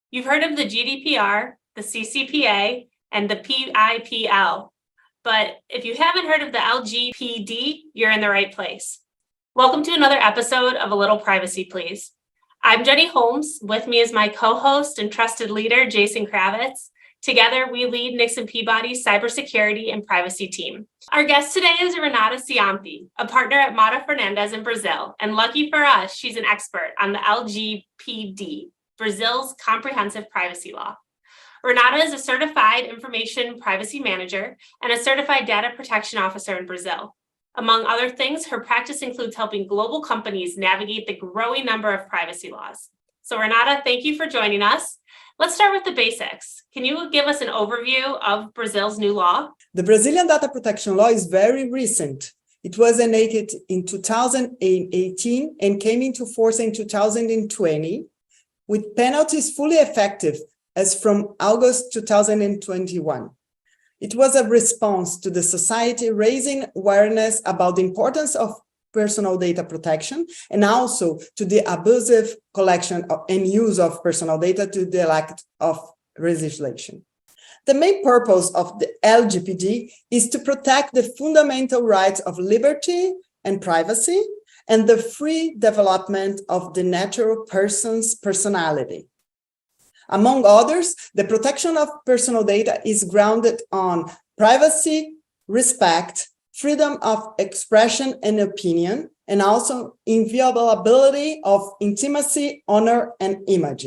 You've heard of the GDPR, the CCPA, and the PIPL, but if you haven't heard of the LGPD, you're in the right place. Welcome to another episode of A Little Privacy, Please. I'm Jenny Holmes. With me is my co-host and trusted leader, Jason Kravitz. Together, we lead Nixon Peabody's cybersecurity and privacy team. Our guest today is Renata Ciampi, a partner at Mata Fernandes in Brazil, and lucky for us, she's an expert on the LGPD, Brazil's comprehensive privacy law. Renata is a certified information privacy manager and a certified data protection officer in Brazil. Among other things, her practice includes helping global companies navigate the growing number of privacy laws. So Renata, thank you for joining us. Let's start with the basics. Can you give us an overview of Brazil's new law? The Brazilian data protection law is very recent. It was enacted in 2018 and came into force in 2020, with penalties fully effective as from August 2021. It was a response to the society raising awareness about the importance of personal data protection and also to the abusive collection and use of personal data to the lack of legislation. The main purpose of the LGPD is to protect the fundamental rights of liberty and privacy and the free development of the natural person's personality. Among others, the protection of personal data is grounded on privacy, respect, freedom of expression and opinion, and also inviolability of intimacy, honor, and image.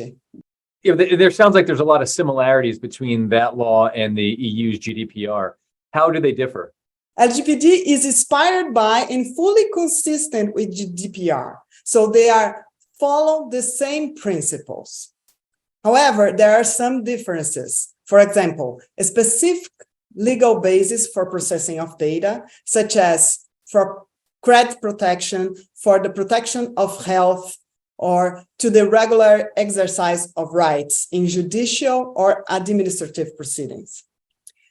Yeah, there sounds like there's a lot of similarities between that law and the EU's GDPR. How do they differ? LGPD is inspired by and fully consistent with GDPR, so they follow the same principles. However, there are some differences. For example, a specific legal basis for processing of data, such as for credit protection, for the protection of health, or to the regular exercise of rights in judicial or administrative proceedings.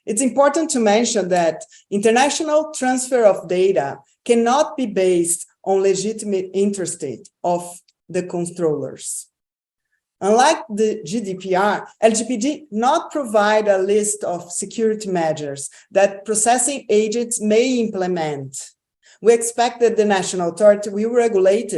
It's important to mention that international transfer of data cannot be based on legitimate interest of the controllers. Unlike the GDPR, LGPD not provide a list of security measures that processing agents may implement. We expect that the national authority will regulate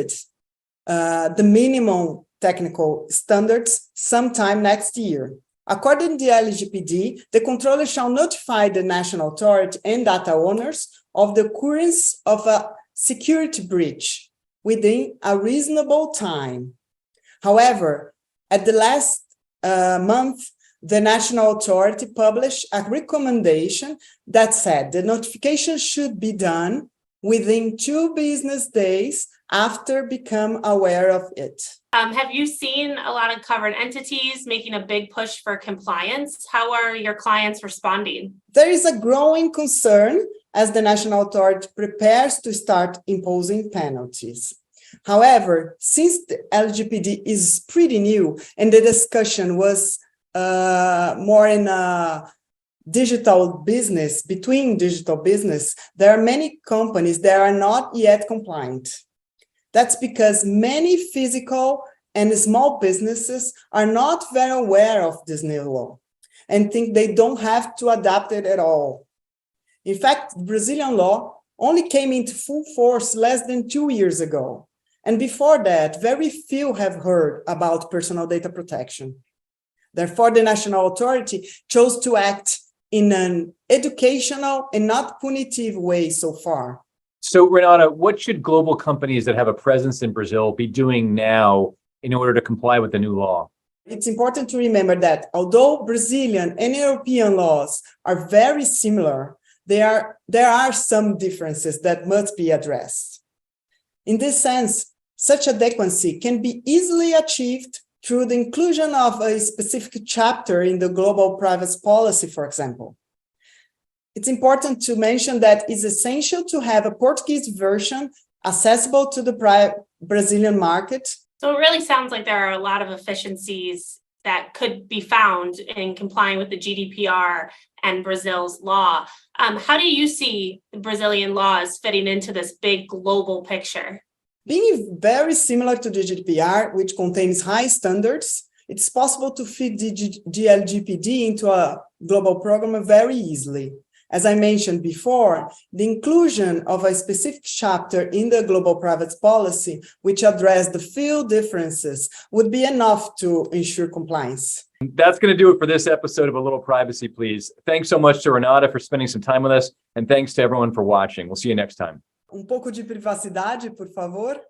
the minimum technical standards sometime next year. According to the LGPD, the controller shall notify the national authority and data owners of the occurrence of a security breach within a reasonable time. However, at the last month, the national authority published a recommendation that said the notification should be done within 2 business days after become aware of it. Have you seen a lot of covered entities making a big push for compliance? How are your clients responding? There is a growing concern as the national authority prepares to start imposing penalties. However, since the LGPD is pretty new and the discussion was more in a digital business, between digital business, there are many companies that are not yet compliant. That's because many physical and small businesses are not very aware of this new law and think they don't have to adapt it at all. In fact, Brazilian law only came into full force less than 2 years ago. And before that, very few have heard about personal data protection. Therefore, the national authority chose to act in an educational and not punitive way so far. So, Renata, what should global companies that have a presence in Brazil be doing now in order to comply with the new law? It's important to remember that although Brazilian and European laws are very similar, there are some differences that must be addressed. In this sense, such adequacy can be easily achieved through the inclusion of a specific chapter in the global privacy policy, for example. It's important to mention that it's essential to have a Portuguese version accessible to the Brazilian market. So it really sounds like there are a lot of efficiencies that could be found in complying with the GDPR and Brazil's law. How do you see the Brazilian laws fitting into this big global picture? Being very similar to the GDPR, which contains high standards, it's possible to fit the LGPD into a global program very easily. As I mentioned before, the inclusion of a specific chapter in the global privacy policy, which address the few differences, would be enough to ensure compliance. That's going to do it for this episode of A Little Privacy, Please. Thanks so much to Renata for spending some time with us, and thanks to everyone for watching. We'll see you next time. Pouco de privacidade, por favor.